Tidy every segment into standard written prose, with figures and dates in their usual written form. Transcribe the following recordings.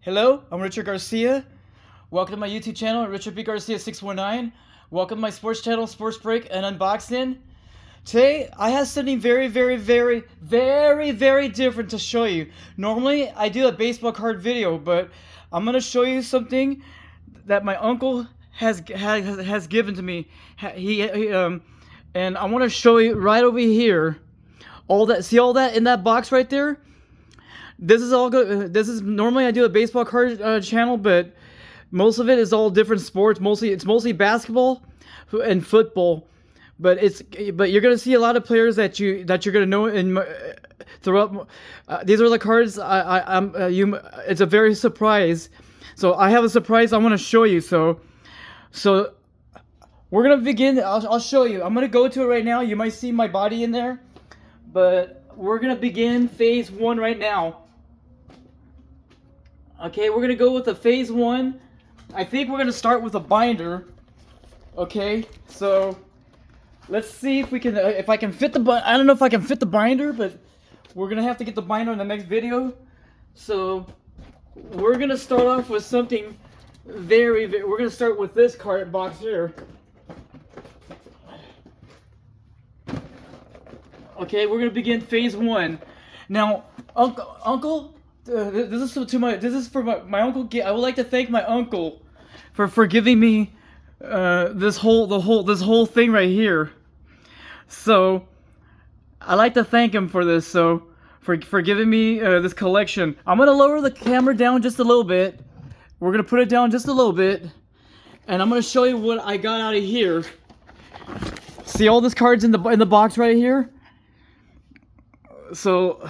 Hello, I'm Richard Garcia. Welcome to my YouTube channel, Richard B. Garcia 619. Welcome to my sports channel, Sports Break and Unboxing. Today, I have something very different to show you. Normally, I do a baseball card video, but I'm going to show you something that my uncle has given to me. And I want to show you right over here. See all that in that box right there? This is all good. This is normally I do a baseball card channel, but most of it is all different sports. It's mostly basketball and football. But you're gonna see a lot of players that you're gonna know throughout. These are the cards. It's a very surprise. So I have a surprise I want to show you. So we're gonna begin. I'll show you. I'm gonna go to it right now. You might see my body in there, but we're gonna begin phase 1 right now. Okay, we're gonna go with the phase 1. I think we're gonna start with a binder. Okay, so let's see if we can, if I can fit the binder. I don't know if I can fit the binder, but we're gonna have to get the binder in the next video. So we're gonna start off with something we're gonna start with this card box here. Okay, we're gonna begin phase 1. Now, Uncle, this is for my uncle. I would like to thank my uncle for giving me this whole thing right here. So I like to thank him for this. So for giving me this collection. I'm gonna lower the camera down just a little bit. We're gonna put it down just a little bit, and I'm gonna show you what I got out of here. See all these cards in the box right here. So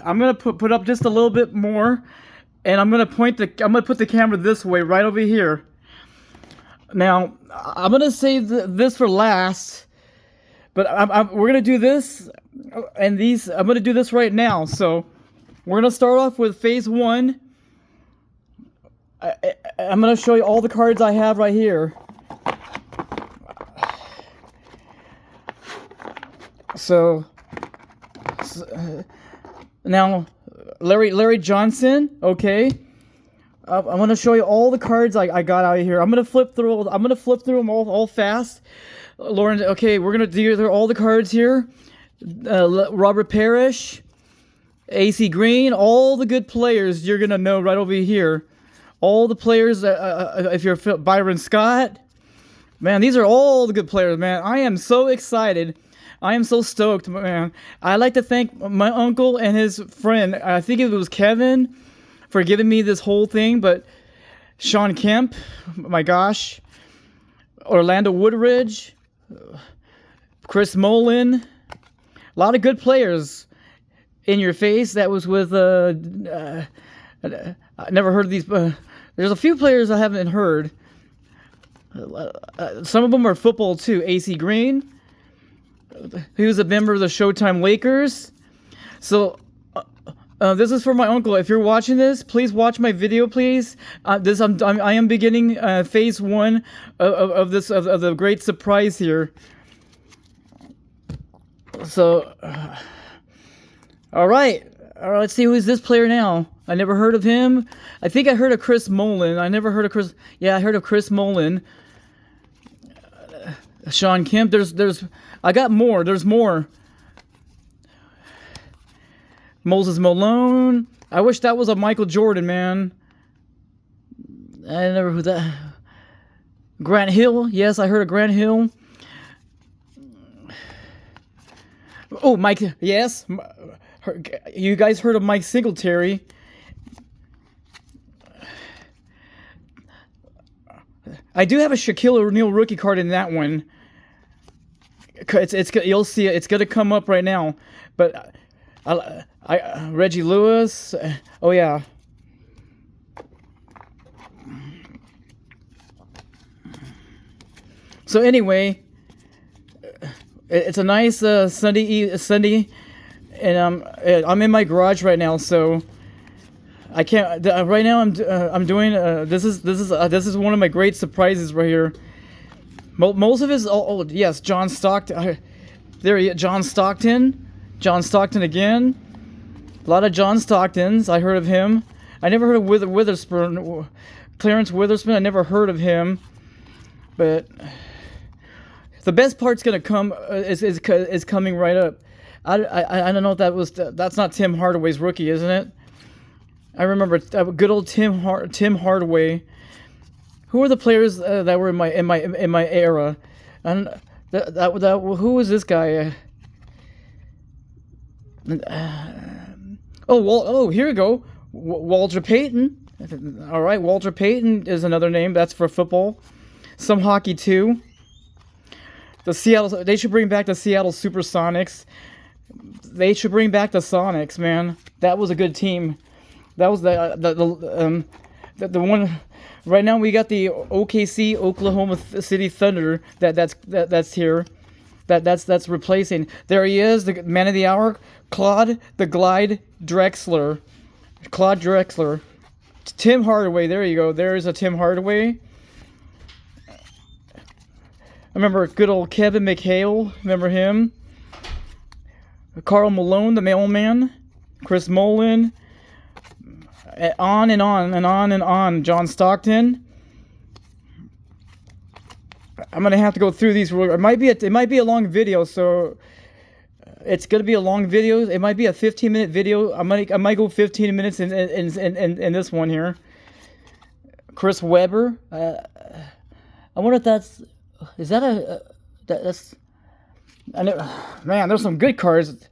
I'm gonna put up just a little bit more, and I'm gonna put the camera this way, right over here. Now I'm gonna save this for last, but we're gonna do this and these. I'm gonna do this right now. So we're gonna start off with phase 1. I'm gonna show you all the cards I have right here. So now Larry Johnson. Okay, I'm gonna show you all the cards I got out of here. I'm gonna flip through them all fast. Lauren, okay, we're gonna do all the cards here. Robert Parrish, AC Green, all the good players you're gonna know right over here. All the players, if you're Byron Scott, man, these are all the good players, man. I am so excited. I am so stoked, man. I'd like to thank my uncle and his friend, I think it was Kevin, for giving me this whole thing, but Sean Kemp, my gosh, Orlando Woodridge, Chris Mullen, a lot of good players. In Your Face, that was with, I never heard of these, there's a few players I haven't heard. Some of them are football too. AC Green, he was a member of the Showtime Lakers. So this is for my uncle. If you're watching this, please watch my video, please. I am beginning phase 1 of the great surprise here. So all right, let's see, who is this player now. I never heard of him. I think I heard of Chris Mullen. I never heard of Chris. Yeah, I heard of Chris Mullen. Sean Kemp. I got more. There's more. Moses Malone. I wish that was a Michael Jordan, man. I never heard that. Grant Hill. Yes, I heard of Grant Hill. Oh, Mike. Yes. You guys heard of Mike Singletary. I do have a Shaquille O'Neal rookie card in that one. You'll see it. It's gonna come up right now. But Reggie Lewis. Oh yeah. So anyway, it's a nice Sunday, and I'm in my garage right now, so I can't. Right now, I'm doing. This is one of my great surprises right here. Most of his. Oh yes, John Stockton. John Stockton. John Stockton again. A lot of John Stocktons. I heard of him. I never heard of Witherspoon. Clarence Witherspoon. I never heard of him. But the best part's gonna come is coming right up. I don't know if that's not Tim Hardaway's rookie, isn't it? I remember good old Tim Hardaway. Who were the players that were in my era? And who was this guy? Here we go. Walter Payton. All right, Walter Payton is another name. That's for football. Some hockey too. They should bring back the Seattle Supersonics. They should bring back the Sonics, man. That was a good team. That was the one. Right now we got the OKC Oklahoma City Thunder that's here. That's replacing. There he is, the man of the hour, Claude the Glide Drexler. Claude Drexler. Tim Hardaway. There you go. There's a Tim Hardaway. I remember good old Kevin McHale. Remember him? Karl Malone, the mailman. Chris Mullin. On and on and on and on. John Stockton. I'm gonna have to go through these. It might be a long video, so it's gonna be a long video. It might be a 15-minute video. I might go 15 minutes in this one here. Chris Webber. I wonder if that's. I know, man, there's some good cards.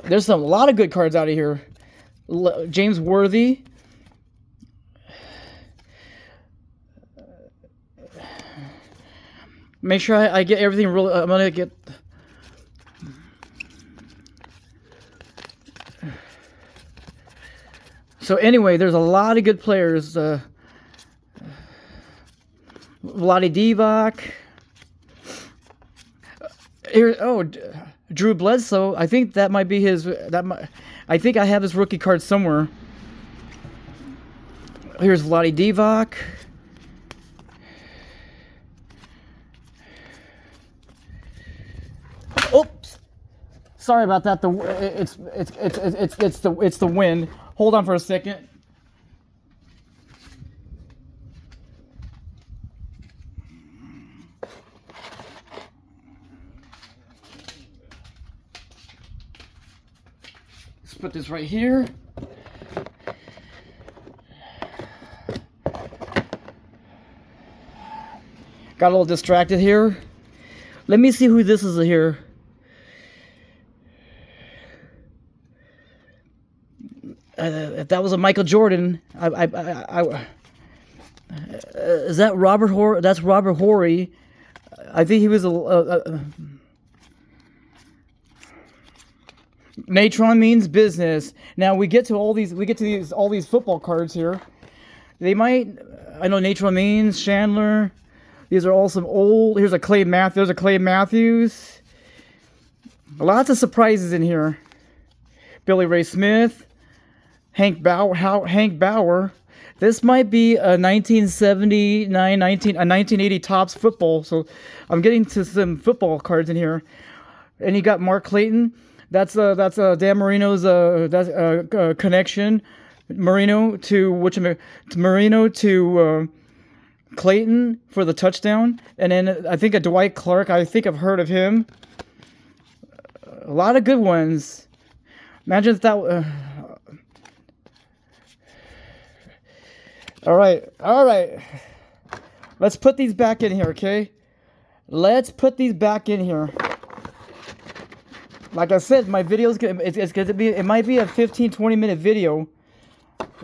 There's a lot of good cards out of here. James Worthy. Make sure I get everything really. I'm gonna get. So anyway, there's a lot of good players. Vlade Divac. Here, Drew Bledsoe. I think that might be his. I think I have his rookie card somewhere. Here's Vlade Divac. Oops. Sorry about that. It's the wind. Hold on for a second. Let's put this right here. Got a little distracted here. Let me see who this is here. If that was a Michael Jordan, is that Robert Horry? That's Robert Horry. I think he was Natron means business. Now we get to all these football cards here. They might. I know Natron means Chandler. These are all some old. Here's a Clay Matthews. There's a Clay Matthews. Lots of surprises in here. Billy Ray Smith. Hank Bauer. This might be a 1980 Topps football. So I'm getting to some football cards in here. And you got Mark Clayton. That's Dan Marino's connection. Marino to Clayton for the touchdown. And then I think a Dwight Clark. I think I've heard of him. A lot of good ones. Imagine if that. All right. Let's put these back in here, okay? Let's put these back in here. Like I said, my video's it's going to be. It might be a 15-20 minute video.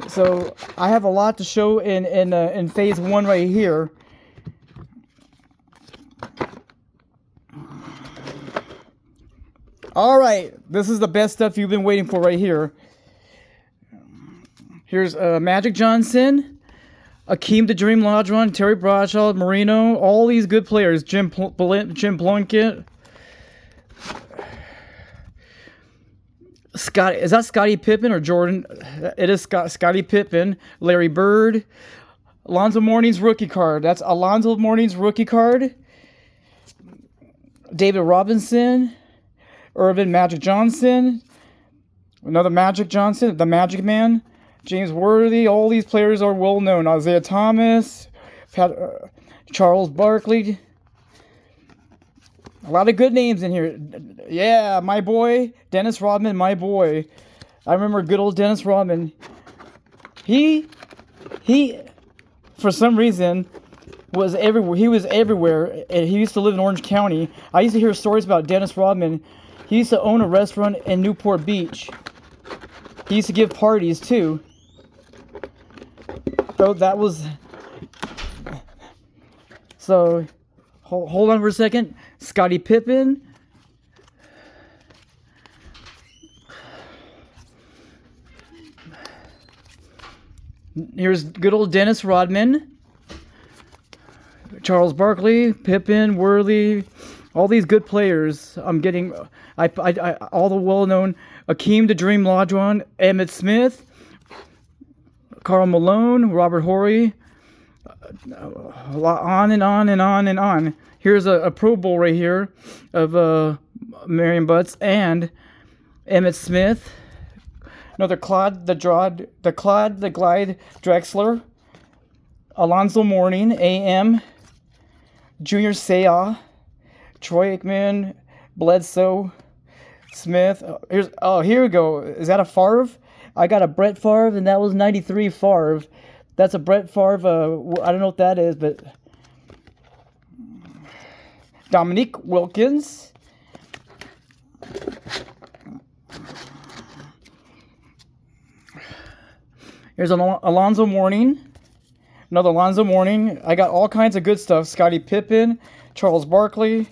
So I have a lot to show in phase 1 right here. All right, this is the best stuff you've been waiting for right here. Here's Magic Johnson, Akeem the Dream Lodron, Terry Bradshaw, Marino, all these good players. Jim Plunkett. Scott, is that Scottie Pippen or Jordan? It is Scottie Pippen. Larry Bird. Alonzo Mourning's rookie card. That's Alonzo Mourning's rookie card. David Robinson. Irvin Magic Johnson. Another Magic Johnson. The Magic Man. James Worthy. All these players are well known. Isaiah Thomas, Charles Barkley. A lot of good names in here. Yeah, my boy, Dennis Rodman, my boy. I remember good old Dennis Rodman. He, for some reason, was everywhere. He was everywhere. And he used to live in Orange County. I used to hear stories about Dennis Rodman. He used to own a restaurant in Newport Beach. He used to give parties, too. So that was... So, hold on for a second. Scottie Pippen. Here's good old Dennis Rodman. Charles Barkley, Pippen, Worthy. All these good players. I'm getting... all the well-known... Akeem the Dream Olajuwon, Emmitt Smith, Karl Malone, Robert Horry, on and on and on and on. Here's a Pro Bowl right here of Marion Butts and Emmitt Smith. Another Claude the Glide Drexler, Alonzo Mourning, AM, Junior Seau, Troy Aikman, Bledsoe, Smith. Here we go. Is that a Favre? I got a Brett Favre, and that was 93 Favre. That's a Brett Favre. I don't know what that is, but Dominique Wilkins. Here's an Alonzo Mourning. Another Alonzo Mourning. I got all kinds of good stuff. Scottie Pippen, Charles Barkley.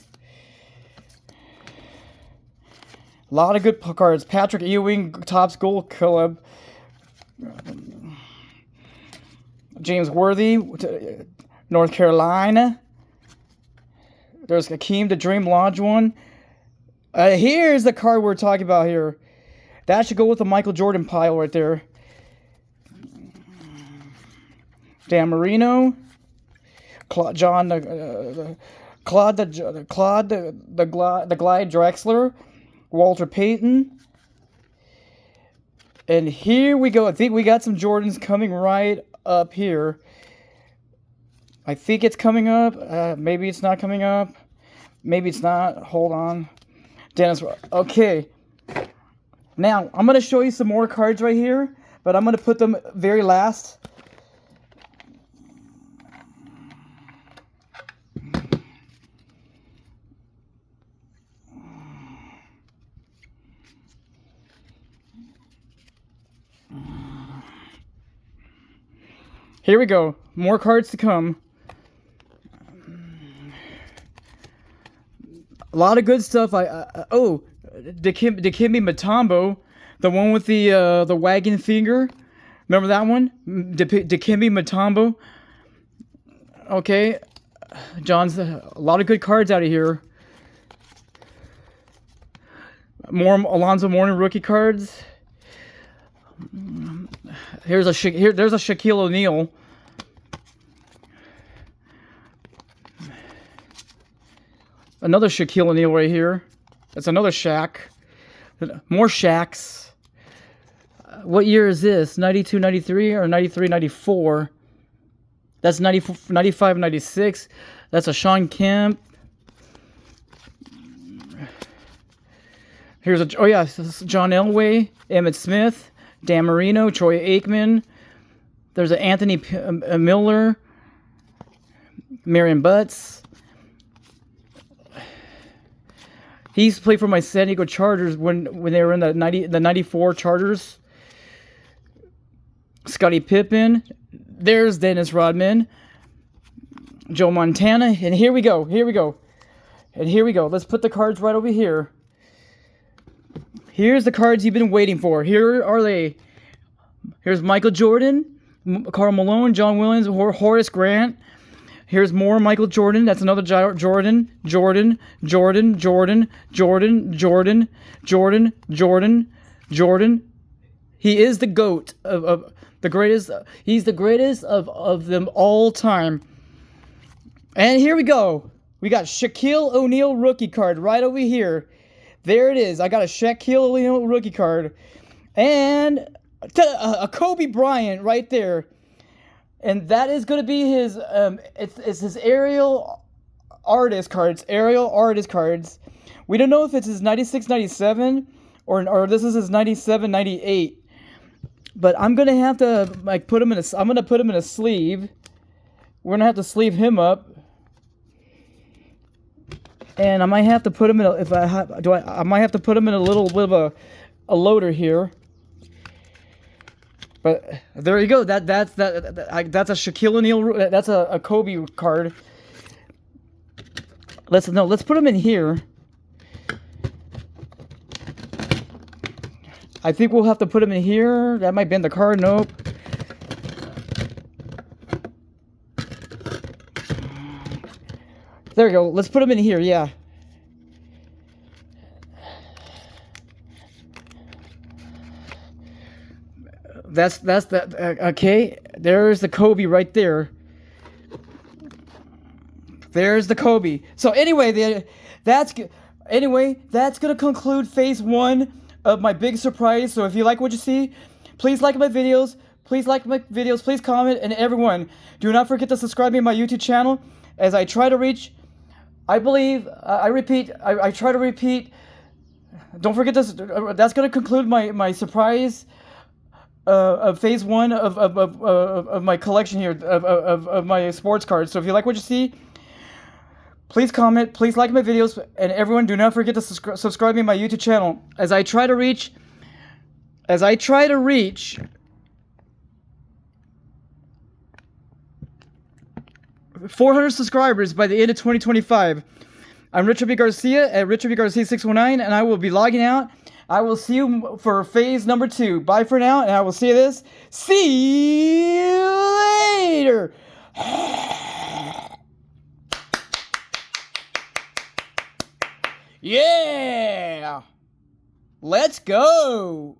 A lot of good cards. Patrick Ewing, Topps Gold Club. James Worthy, North Carolina. There's Akeem the Dream Olajuwon. Here's the card we're talking about here. That should go with the Michael Jordan pile right there. Dan Marino. Claude the Glide Drexler. Walter Payton. And here we go. I think we got some Jordans coming right up here. I think it's coming up. Maybe it's not coming up. Maybe it's not. Hold on. Dennis. Okay. Now, I'm going to show you some more cards right here, but I'm going to put them very last. Here we go. More cards to come. A lot of good stuff. Dikembe Mutombo, the one with the wagging finger. Remember that one? Dikembe Mutombo. Okay. John's a lot of good cards out of here. More Alonzo Mourning rookie cards. There's a Shaquille O'Neal. Another Shaquille O'Neal right here. That's another Shaq. More Shaqs. What year is this? 92, 93 or 93, 94? That's 95, 96. That's a Sean Kemp. Here's this is John Elway, Emmitt Smith, Dan Marino, Troy Aikman. There's an Anthony Miller, Marion Butts. He used to play for my San Diego Chargers when they were in the 94 Chargers. Scottie Pippen. There's Dennis Rodman. Joe Montana. And here we go. Let's put the cards right over here. Here's the cards you've been waiting for. Here are they. Here's Michael Jordan, Karl Malone, John Williams, Horace Grant. Here's more Michael Jordan. That's another Jordan. He is the GOAT of the greatest. He's the greatest of them all time. And here we go. We got Shaquille O'Neal rookie card right over here. There it is. I got a Shaquille O'Neal rookie card. And A Kobe Bryant right there. And that is going to be his, it's his aerial artist cards. Aerial artist cards. We don't know if it's his 96, 97 or this is his 97, 98. But I'm going to have to like put him in I'm going to put him in a sleeve. We're going to have to sleeve him up. And I might have to put him in I might have to put him in a little bit of a loader here. But there you go. That's a Shaquille O'Neal. That's a Kobe card. Let's put him in here. I think we'll have to put him in here. That might bend the card. Nope. There we go. Let's put him in here. Yeah. That's that. Okay. There's the Kobe right there. There's the Kobe. So anyway, that's gonna conclude phase 1 of my big surprise. So if you like what you see, please like my videos. Please like my videos. Please comment. And everyone, do not forget to subscribe to my YouTube channel as I try to reach. I believe. I repeat. I try to repeat. Don't forget this. That's gonna conclude my surprise. Of phase 1 of my collection here of my sports cards. So if you like what you see, please comment, please like my videos, and everyone do not forget to subscribe to my YouTube channel as I try to reach 400 subscribers by the end of 2025. I'm Richard B. Garcia at Richard B. Garcia 619, and I will be logging out. I will see you for phase number 2. Bye for now, and I will see you this. See you later. Yeah. Let's go.